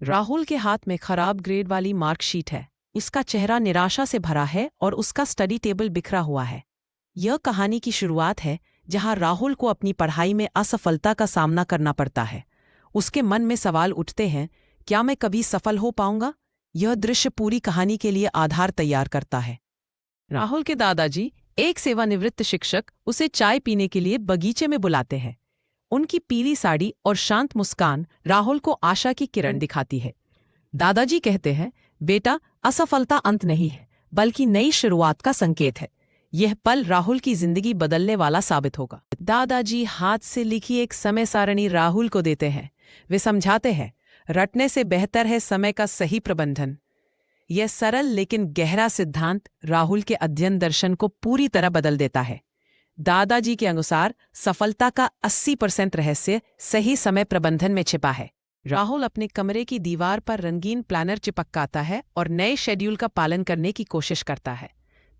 राहुल के हाथ में खराब ग्रेड वाली मार्कशीट है। उसका चेहरा निराशा से भरा है और उसका स्टडी टेबल बिखरा हुआ है। यह कहानी की शुरुआत है जहां राहुल को अपनी पढ़ाई में असफलता का सामना करना पड़ता है। उसके मन में सवाल उठते हैं, क्या मैं कभी सफल हो पाऊंगा? यह दृश्य पूरी कहानी के लिए आधार तैयार करता है। राहुल के दादाजी, एक सेवानिवृत्त शिक्षक, उसे चाय पीने के लिए बगीचे में बुलाते हैं। उनकी पीली साड़ी और शांत मुस्कान राहुल को आशा की किरण दिखाती है। दादाजी कहते हैं, बेटा, असफलता अंत नहीं है, बल्कि नई शुरुआत का संकेत है। यह पल राहुल की जिंदगी बदलने वाला साबित होगा। दादाजी हाथ से लिखी एक समय सारणी राहुल को देते हैं। वे समझाते हैं, रटने से बेहतर है समय का सही प्रबंधन। यह सरल लेकिन गहरा सिद्धांत राहुल के अध्ययन दर्शन को पूरी तरह बदल देता है। दादाजी के अनुसार सफलता का 80% रहस्य सही समय प्रबंधन में छिपा है। राहुल अपने कमरे की दीवार पर रंगीन प्लानर चिपकाता है और नए शेड्यूल का पालन करने की कोशिश करता है।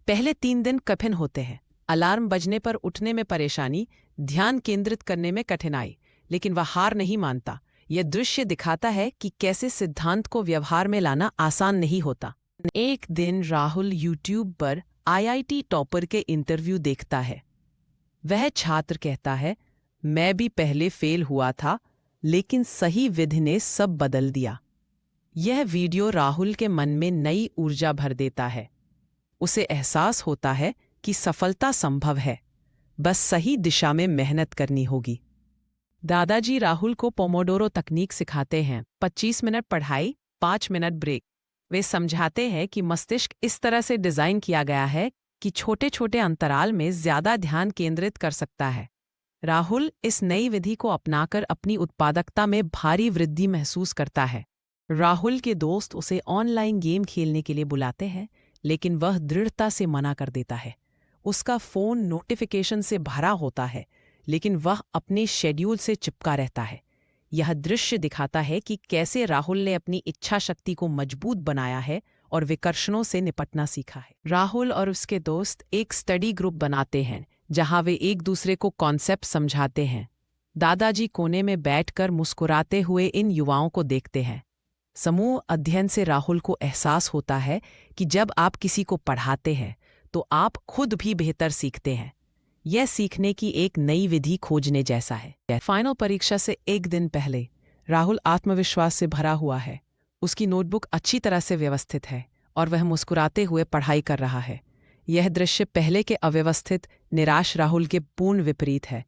पहले 3 दिन कठिन होते हैं। अलार्म बजने पर उठने में परेशानी, ध्यान केंद्रित करने में कठिनाई, लेकिन वह हार नहीं मानता। यह दृश्य दिखाता है कि कैसे सिद्धांत को व्यवहार में लाना आसान नहीं होता। एक दिन राहुल यूट्यूब पर आईआईटी टॉपर के इंटरव्यू देखता है। वह छात्र कहता है, मैं भी पहले फेल हुआ था, लेकिन सही विधि ने सब बदल दिया। यह वीडियो राहुल के मन में नई ऊर्जा भर देता है। उसे एहसास होता है कि सफलता संभव है, बस सही दिशा में मेहनत करनी होगी। दादाजी राहुल को पोमोडोरो तकनीक सिखाते हैं। 25 मिनट पढ़ाई, 5 मिनट ब्रेक। वे समझाते हैं कि मस्तिष्क इस तरह से डिजाइन किया गया है कि छोटे छोटे अंतराल में ज्यादा ध्यान केंद्रित कर सकता है। राहुल इस नई विधि को अपनाकर अपनी उत्पादकता में भारी वृद्धि महसूस करता है। राहुल के दोस्त उसे ऑनलाइन गेम खेलने के लिए बुलाते हैं, लेकिन वह दृढ़ता से मना कर देता है। उसका फोन नोटिफिकेशन से भरा होता है, लेकिन वह अपने शेड्यूल से चिपका रहता है। यह दृश्य दिखाता है कि कैसे राहुल ने अपनी इच्छा शक्ति को मजबूत बनाया है और विकर्षणों से निपटना सीखा है। राहुल और उसके दोस्त एक स्टडी ग्रुप बनाते हैं, जहां वे एक दूसरे को कॉन्सेप्ट समझाते हैं। दादाजी कोने में बैठकर मुस्कुराते हुए इन युवाओं को देखते हैं। समूह अध्ययन से राहुल को एहसास होता है कि जब आप किसी को पढ़ाते हैं तो आप खुद भी बेहतर सीखते हैं। यह सीखने की एक नई विधि खोजने जैसा है। फाइनल परीक्षा से एक दिन पहले राहुल आत्मविश्वास से भरा हुआ है। उसकी नोटबुक अच्छी तरह से व्यवस्थित है और वह मुस्कुराते हुए पढ़ाई कर रहा है। यह दृश्य पहले के अव्यवस्थित, निराश राहुल के पूर्ण विपरीत है।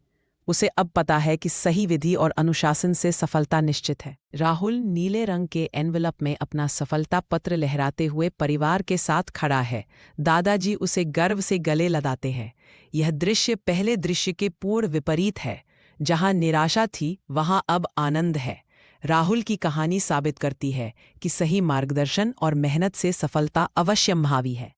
उसे अब पता है कि सही विधि और अनुशासन से सफलता निश्चित है। राहुल नीले रंग के एनवेलप में अपना सफलता पत्र लहराते हुए परिवार के साथ खड़ा है। दादाजी उसे गर्व से गले लगाते हैं। यह दृश्य पहले दृश्य के पूर्ण विपरीत है। जहां निराशा थी, वहां अब आनंद है। राहुल की कहानी साबित करती है कि सही मार्गदर्शन और मेहनत से सफलता अवश्य संभावी है।